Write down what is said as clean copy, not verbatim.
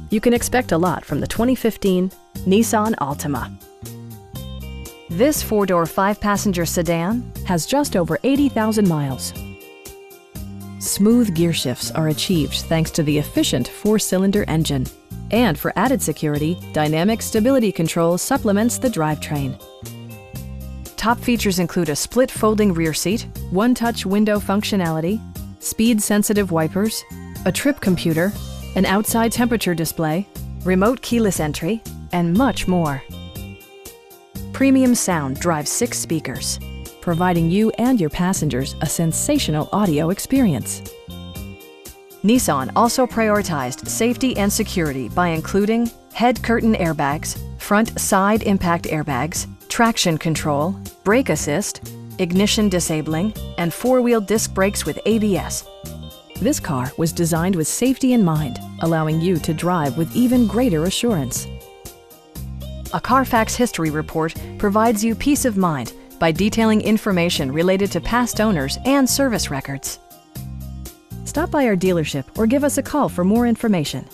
You can expect a lot from the 2015 Nissan Altima. This four-door, five-passenger sedan has just over 80,000 miles. Smooth gear shifts are achieved thanks to the efficient four-cylinder engine. And for added security, dynamic stability control supplements the drivetrain. Top features include a split folding rear seat, one-touch window functionality, speed-sensitive wipers, a trip computer, an outside temperature display, remote keyless entry, and much more. Premium sound drives 6 speakers, providing you and your passengers a sensational audio experience. Nissan also prioritized safety and security by including head curtain airbags, front side impact airbags, traction control, brake assist, ignition disabling, and four-wheel disc brakes with ABS. This car was designed with safety in mind, allowing you to drive with even greater assurance. A Carfax history report provides you peace of mind by detailing information related to past owners and service records. Stop by our dealership or give us a call for more information.